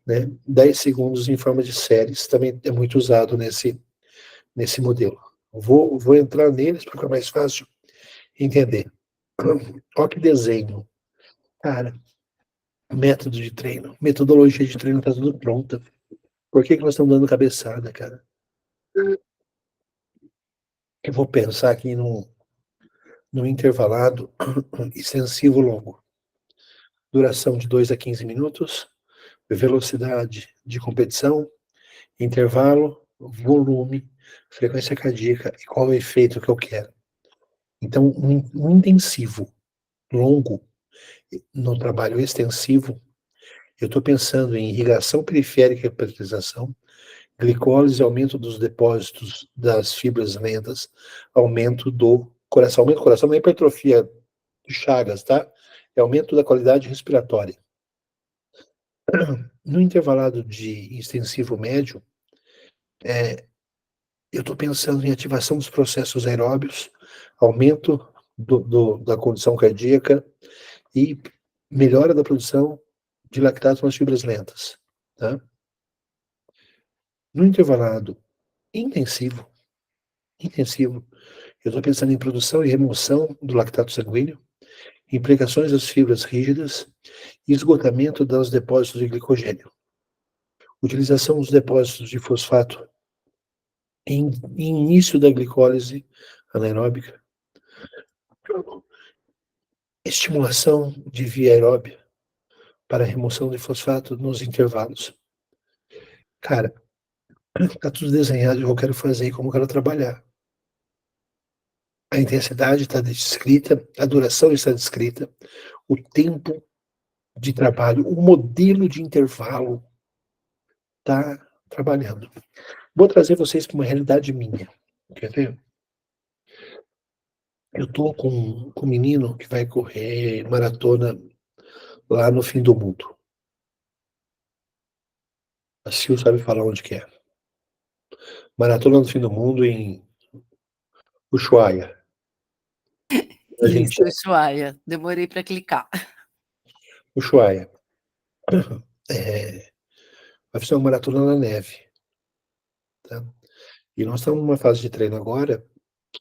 Né? 10 segundos em forma de séries também é muito usado nesse modelo. Vou entrar neles porque é mais fácil entender. Olha que desenho. Cara, método de treino, metodologia de treino está tudo pronta. Por que nós estamos dando cabeçada, cara? Eu vou pensar aqui no intervalado extensivo longo. Duração de 2 a 15 minutos, velocidade de competição, intervalo, volume, frequência cardíaca e qual é o efeito que eu quero. Então, um intensivo longo no trabalho extensivo, eu estou pensando em irrigação periférica e hipertensização, glicólise, aumento dos depósitos das fibras lentas, aumento do coração. Aumento do coração não é hipertrofia de Chagas, tá? É aumento da qualidade respiratória. No intervalado de extensivo médio, eu estou pensando em ativação dos processos aeróbios, aumento da condição cardíaca e melhora da produção de lactato nas fibras lentas. Tá? No intervalado intensivo, eu estou pensando em produção e remoção do lactato sanguíneo, implicações das fibras rígidas e esgotamento dos depósitos de glicogênio. Utilização dos depósitos de fosfato em início da glicólise anaeróbica. Estimulação de via aeróbia para remoção de fosfato nos intervalos. Cara, tá tudo desenhado, eu quero fazer e como eu quero trabalhar. A intensidade está descrita, a duração está descrita, o tempo de trabalho, o modelo de intervalo está trabalhando. Vou trazer vocês para uma realidade minha. Quer ver? Eu estou com um menino que vai correr maratona lá no fim do mundo. A Sil sabe falar onde que é. Maratona no fim do mundo em Ushuaia. Isso, Ushuaia. Demorei para clicar. Ushuaia. Vai fazer uma maratona na neve. Tá? E nós estamos numa fase de treino agora,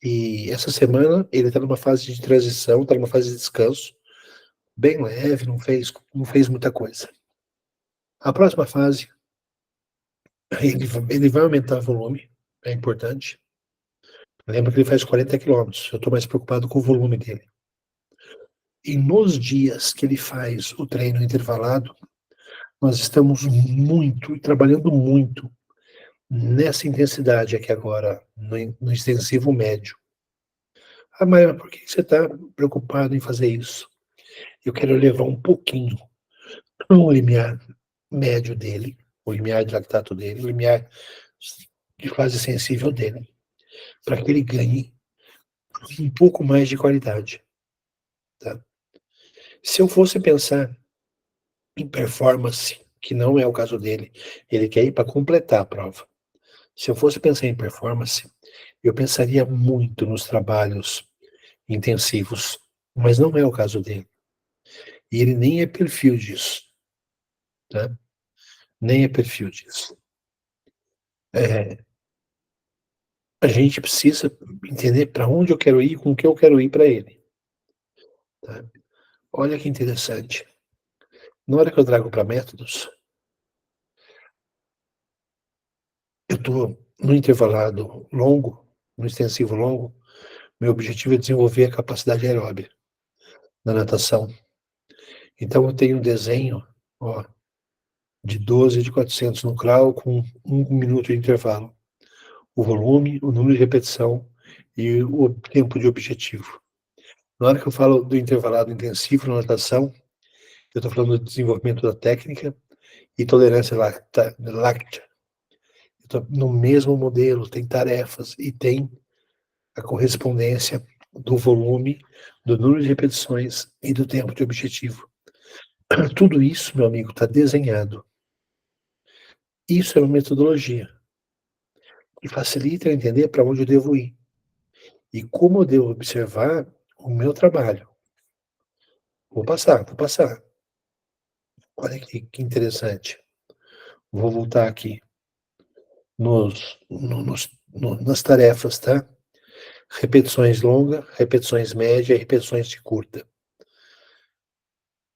e essa semana ele está numa fase de transição, está numa fase de descanso, bem leve, não fez muita coisa. A próxima fase Ele vai aumentar o volume, é importante. Lembra que ele faz 40 quilômetros. Eu estou mais preocupado com o volume dele. E nos dias que ele faz o treino intervalado, nós estamos trabalhando muito nessa intensidade aqui agora, no extensivo médio. Ah, mas por que você está preocupado em fazer isso? Eu quero levar um pouquinho o limiar médio dele, o limiar de lactato dele, o limiar de fase sensível dele, para que ele ganhe um pouco mais de qualidade. Tá? Se eu fosse pensar em performance, que não é o caso dele, ele quer ir para completar a prova. Se eu fosse pensar em performance, eu pensaria muito nos trabalhos intensivos, mas não é o caso dele. E ele nem é perfil disso, tá? Nem é perfil disso. A gente precisa entender para onde eu quero ir, com o que eu quero ir para ele. Tá? Olha que interessante. Na hora que eu trago para métodos, eu estou no intervalado longo, no extensivo longo, meu objetivo é desenvolver a capacidade aeróbica na natação. Então eu tenho um desenho, ó, de 12 de 400 no crawl com 1 minuto de intervalo. O volume, o número de repetição e o tempo de objetivo. Na hora que eu falo do intervalado intensivo na natação, eu estou falando do desenvolvimento da técnica e tolerância láctea. No mesmo modelo, tem tarefas e tem a correspondência do volume, do número de repetições e do tempo de objetivo. Tudo isso, meu amigo, está desenhado. Isso é uma metodologia que facilita eu entender para onde eu devo ir e como eu devo observar o meu trabalho. Vou passar. Olha que interessante. Vou voltar aqui nas tarefas, tá? Repetições longas, repetições médias e repetições de curta.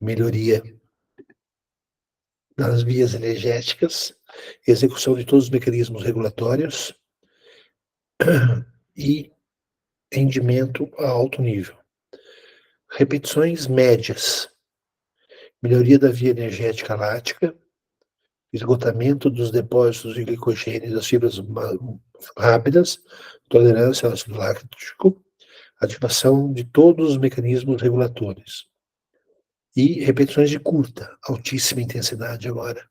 Melhoria das vias energéticas, execução de todos os mecanismos regulatórios e rendimento a alto nível. Repetições médias, melhoria da via energética lática, esgotamento dos depósitos de glicogênio das fibras rápidas, tolerância ao ácido láctico, ativação de todos os mecanismos reguladores. E repetições de curta, altíssima intensidade agora.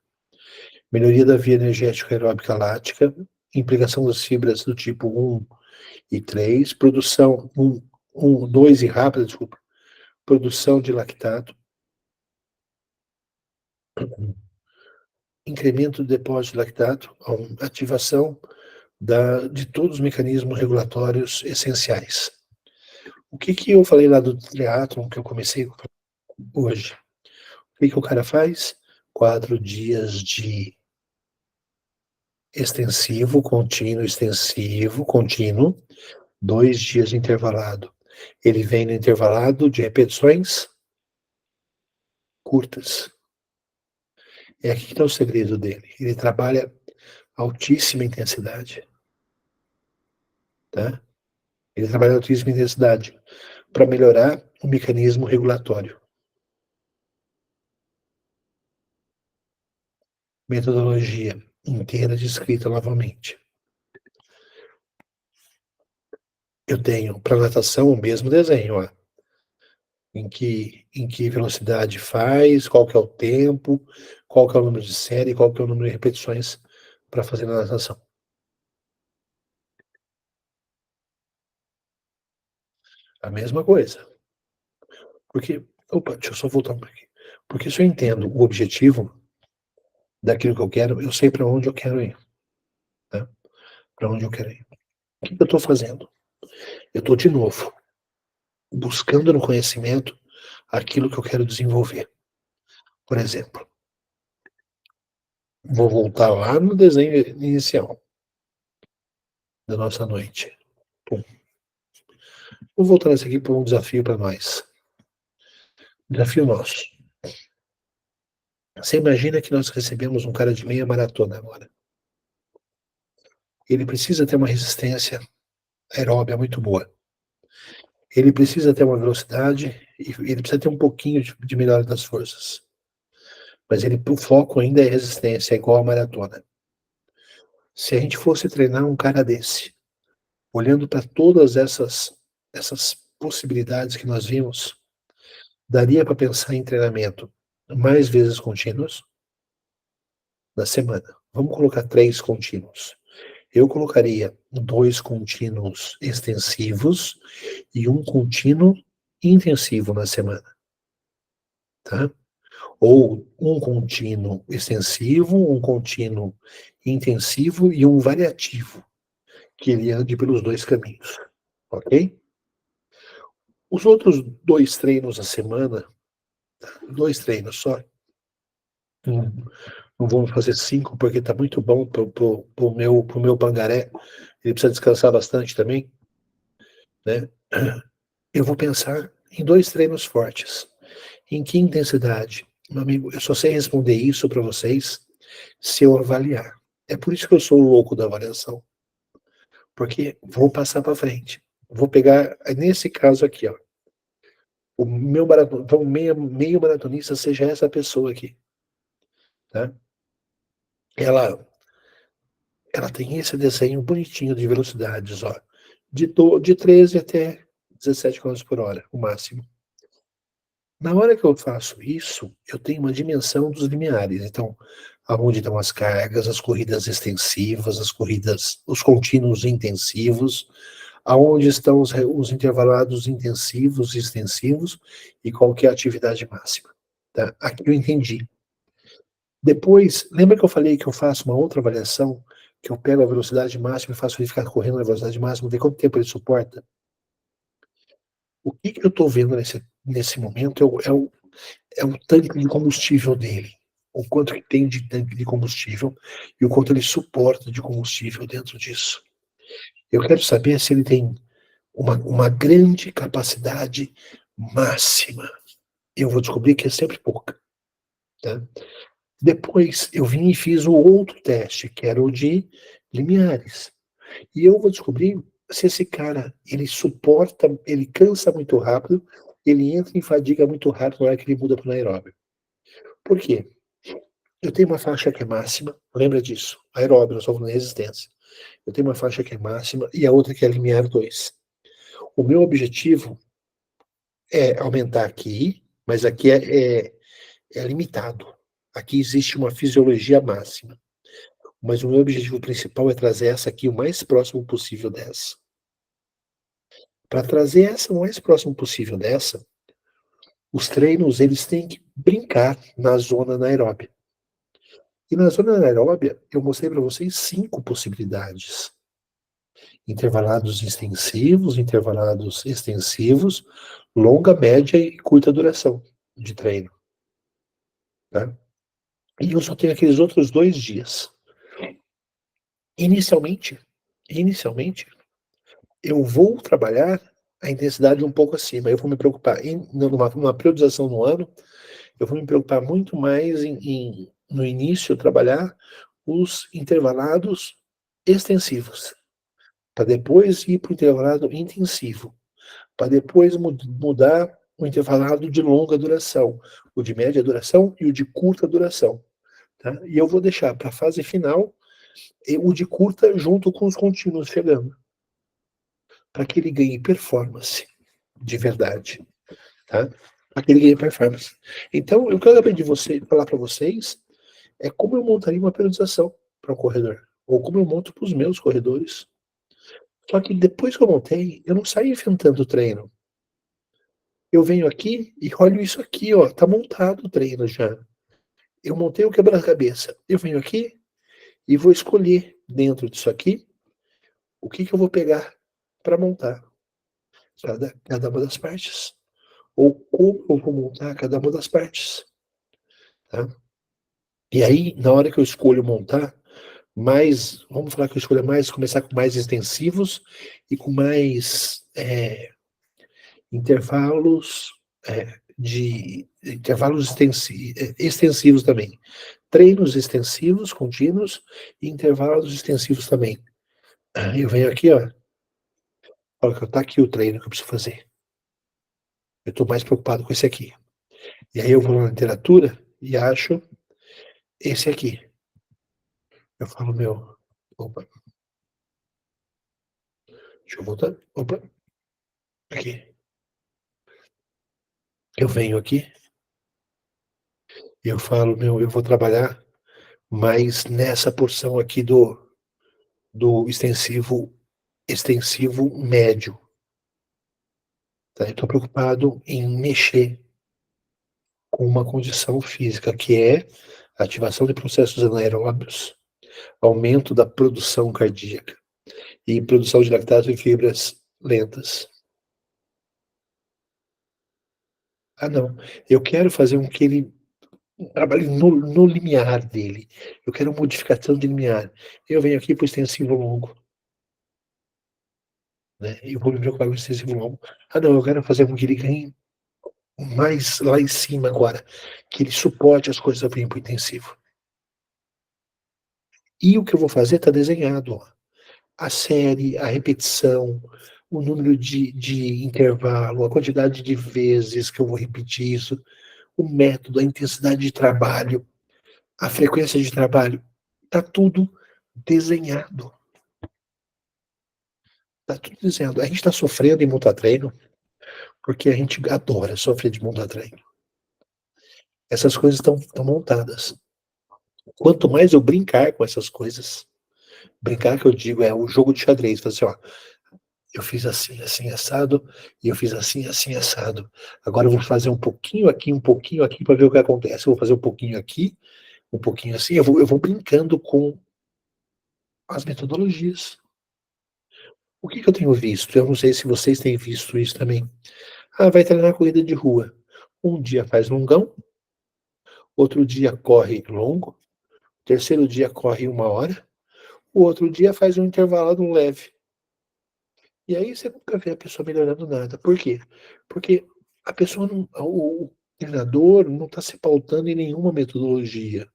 Melhoria da via energética aeróbica lática, implicação das fibras do tipo 1 e 3, produção 2 e rápida, desculpa, produção de lactato, incremento do depósito de lactato, ativação de todos os mecanismos regulatórios essenciais. O que eu falei lá do triatlon que eu comecei hoje? O que o cara faz? 4 dias de extensivo, contínuo, 2 dias de intervalado. Ele vem no intervalado de repetições curtas. É aqui que está o segredo dele. Ele trabalha altíssima intensidade. Tá? Ele trabalha altíssima intensidade para melhorar o mecanismo regulatório. Metodologia inteira descrita novamente. Eu tenho para natação o mesmo desenho, ó. Em que velocidade faz, qual que é o tempo, qual que é o número de série, qual que é o número de repetições para fazer na natação. A mesma coisa. Porque, deixa eu só voltar um pouquinho. Porque se eu entendo o objetivo daquilo que eu quero, eu sei para onde eu quero ir. Tá? Para onde eu quero ir. O que eu estou fazendo? Eu estou, de novo, buscando no conhecimento aquilo que eu quero desenvolver. Por exemplo, vou voltar lá no desenho inicial da nossa noite. Pum. Vou voltar nesse aqui para um desafio para nós. Desafio nosso. Você imagina que nós recebemos um cara de meia maratona agora. ele precisa ter uma resistência aeróbia muito boa. Ele precisa ter uma velocidade e ele precisa ter um pouquinho de melhora das forças. Mas o foco ainda é resistência, é igual a maratona. Se a gente fosse treinar um cara desse, olhando para todas essas possibilidades que nós vimos, daria para pensar em treinamento mais vezes contínuos na semana. Vamos colocar 3 contínuos. Eu colocaria 2 contínuos extensivos e 1 contínuo intensivo na semana. Tá? Ou 1 contínuo extensivo, 1 contínuo intensivo e 1 variativo, que ele ande pelos 2 caminhos. Ok? Os outros 2 treinos a semana, 2 treinos só, não vamos fazer 5 porque está muito bom pro meu pangaré, ele precisa descansar bastante também, né? Eu vou pensar em 2 treinos fortes. Em que intensidade? Meu amigo, eu só sei responder isso para vocês se eu avaliar. É por isso que eu sou o louco da avaliação. Porque vou passar para frente. Vou pegar, nesse caso aqui, ó, o meu então, meio maratonista seja essa pessoa aqui. Tá? Ela tem esse desenho bonitinho de velocidades, ó, de 13 até 17 km por hora, o máximo. Na hora que eu faço isso, eu tenho uma dimensão dos limiares. Então, aonde estão as cargas, as corridas extensivas, os contínuos intensivos, aonde estão os intervalados intensivos e extensivos e qual que é a atividade máxima. Tá? Aqui eu entendi. Depois, lembra que eu falei que eu faço uma outra avaliação, que eu pego a velocidade máxima e faço ele ficar correndo na velocidade máxima, ver quanto tempo ele suporta? O que eu estou vendo nesse momento é o tanque de combustível dele. O quanto que tem de tanque de combustível e o quanto ele suporta de combustível dentro disso. Eu quero saber se ele tem uma grande capacidade máxima. Eu vou descobrir que é sempre pouca. Tá? Depois eu vim e fiz o outro teste, que era o de limiares. E eu vou descobrir se esse cara, ele suporta, ele cansa muito rápido, ele entra em fadiga muito rápido na hora que ele muda para o anaeróbio. Por quê? Eu tenho uma faixa que é máxima, lembra disso, aeróbio, nós estamos falando de resistência. Eu tenho uma faixa que é máxima e a outra que é limiar 2. O meu objetivo é aumentar aqui, mas aqui é limitado. Aqui existe uma fisiologia máxima. Mas o meu objetivo principal é trazer essa aqui o mais próximo possível dessa. Para trazer essa o mais próximo possível dessa, os treinos eles têm que brincar na zona anaeróbia. E na zona anaeróbia, eu mostrei para vocês 5 possibilidades. Intervalados extensivos, intervalados extensivos, longa, média e curta duração de treino. Tá? E eu só tenho aqueles outros 2 dias. Inicialmente, eu vou trabalhar a intensidade um pouco acima. Eu vou me preocupar numa periodização no ano, eu vou me preocupar muito mais no início, trabalhar os intervalados extensivos, para depois ir para o intervalado intensivo, para depois mudar o intervalado de longa duração, o de média duração e o de curta duração. Tá? E eu vou deixar para a fase final o de curta junto com os contínuos chegando, para que ele ganhe performance de verdade. Tá? Para que ele ganhe performance. Então, o que eu acabei de falar para vocês é como eu montaria uma periodização para um corredor, ou como eu monto para os meus corredores. Só que depois que eu montei, eu não saio inventando o treino. Eu venho aqui e olho isso aqui, ó, tá montado o treino já. Eu montei o quebra-cabeça. Eu venho aqui e vou escolher dentro disso aqui o que eu vou pegar para montar cada uma das partes. Ou como eu vou montar cada uma das partes. Tá? E aí, na hora que eu escolho montar, vamos falar que eu escolho começar com mais extensivos e com mais intervalos extensivos também. Treinos extensivos, contínuos, e intervalos extensivos também. Eu venho aqui, ó, falo que tá aqui o treino que eu preciso fazer. Eu tô mais preocupado com esse aqui. E aí eu vou na literatura e acho esse aqui. Eu falo, meu, opa, deixa eu voltar, opa, aqui. Eu venho aqui e eu falo, meu, eu vou trabalhar mais nessa porção aqui do extensivo médio. Tá? Eu tô preocupado em mexer com uma condição física, que é ativação de processos anaeróbios, aumento da produção cardíaca e produção de lactato em fibras lentas. Ah, não. Eu quero fazer que ele trabalhe no limiar dele. Eu quero modificação de limiar. Eu venho aqui para o extensivo longo, né? Eu vou me preocupar com o extensivo longo. Ah, não, eu quero fazer com que ele ganhe mais lá em cima agora, que ele suporte as coisas a vir para o intensivo. E o que eu vou fazer está desenhado, ó. A série, a repetição, o número de intervalo, a quantidade de vezes que eu vou repetir isso, o método, a intensidade de trabalho, a frequência de trabalho, está tudo desenhado. Está tudo desenhado. A gente está sofrendo em montar treino porque a gente adora sofrer de montar treino. Essas coisas estão montadas. Quanto mais eu brincar com essas coisas, brincar que eu digo é o jogo de xadrez, assim, ó, eu fiz assim, assim, assado, e eu fiz assim, assim, assado. Agora eu vou fazer um pouquinho aqui para ver o que acontece. Eu vou fazer um pouquinho aqui, um pouquinho assim. Eu vou brincando com as metodologias. O que eu tenho visto? Eu não sei se vocês têm visto isso também. Ah, vai treinar corrida de rua. Um dia faz longão, outro dia corre longo, terceiro dia corre 1 hora, o outro dia faz um intervalado leve. E aí você nunca vê a pessoa melhorando nada. Por quê? Porque a pessoa não, o treinador não está se pautando em nenhuma metodologia.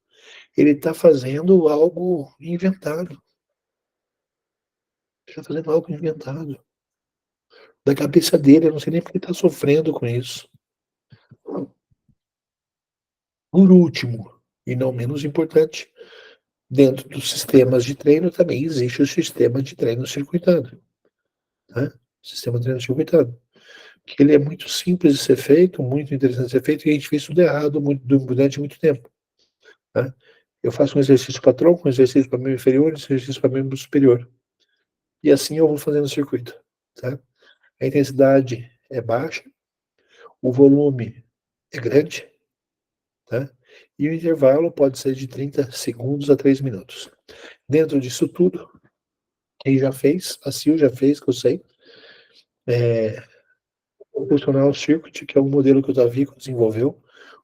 Ele está fazendo algo inventado. Ele está fazendo algo inventado. Da cabeça dele, eu não sei nem porque está sofrendo com isso. Por último, e não menos importante, dentro dos sistemas de treino também existe o sistema de treino circuitado. Né? O sistema de treino circuitado. Que ele é muito simples de ser feito, muito interessante de ser feito, e a gente fez tudo errado durante muito tempo. Né? Eu faço um exercício para tronco, um exercício para membro inferior, um exercício para membro superior. E assim eu vou fazendo o circuito. Tá? A intensidade é baixa, o volume é grande, tá? E o intervalo pode ser de 30 segundos a 3 minutos. Dentro disso tudo, quem já fez, a Sil já fez, que eu sei, o Functional Circuit, que é um modelo que o Tavico desenvolveu,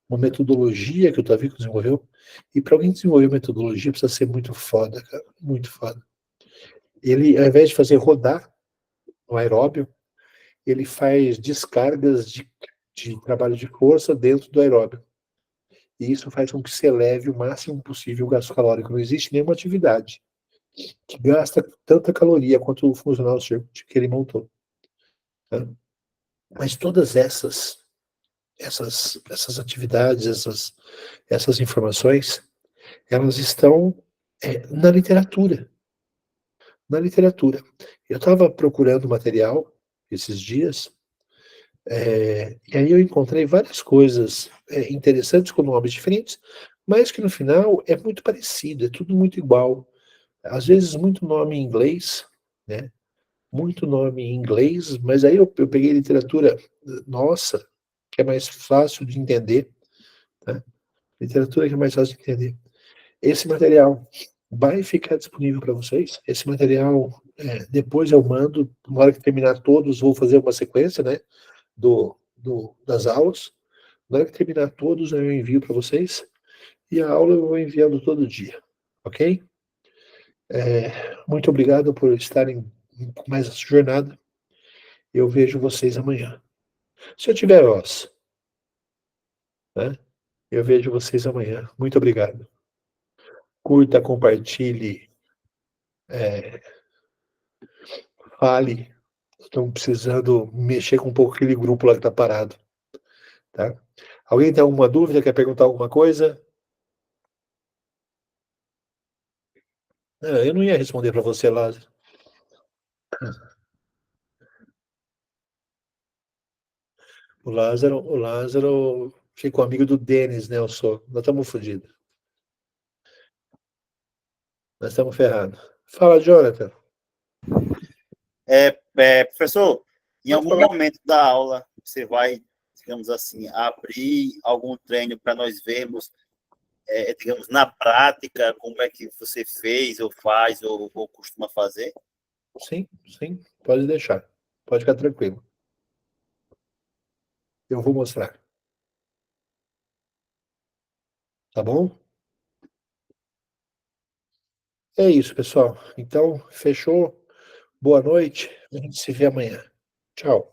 uma metodologia que o Tavico desenvolveu. E para alguém desenvolver metodologia, precisa ser muito foda, cara, muito foda. Ele, ao invés de fazer rodar no aeróbio, ele faz descargas de trabalho de força dentro do aeróbio. E isso faz com que se eleve o máximo possível o gasto calórico. Não existe nenhuma atividade que gasta tanta caloria quanto o Functional Circuit que ele montou. Tá? Mas todas essas atividades, essas informações, elas estão na literatura. Na literatura. Eu estava procurando material esses dias, e aí eu encontrei várias coisas interessantes com nomes diferentes, mas que no final é muito parecido, é tudo muito igual. Às vezes muito nome em inglês, né? Muito nome em inglês, mas aí eu peguei literatura nossa, que é mais fácil de entender, né? Literatura que é mais fácil de entender. Esse material vai ficar disponível para vocês. Esse material, depois eu mando, na hora que terminar todos, vou fazer uma sequência, né, das aulas. Na hora que terminar todos, eu envio para vocês. E a aula eu vou enviando todo dia, ok? Muito obrigado por estarem com mais essa jornada. Eu vejo vocês amanhã. Se eu tiver voz, né? Eu vejo vocês amanhã. Muito obrigado. Curta, compartilhe, fale. Estamos precisando mexer com um pouco aquele grupo lá que está parado. Tá? Alguém tem alguma dúvida? Quer perguntar alguma coisa? Não, eu não ia responder para você, Lázaro. O Lázaro ficou amigo do Denis, né? Nós estamos fodidos. Nós estamos ferrados. Fala, Jonathan. Professor, em Pode algum falar. momento da aula, você vai, digamos assim, abrir algum treino para nós vermos, digamos, na prática, como é que você fez, ou faz, ou costuma fazer? Sim, pode deixar. Pode ficar tranquilo. Eu vou mostrar. Tá bom? É isso, pessoal. Então, fechou. Boa noite. A gente se vê amanhã. Tchau.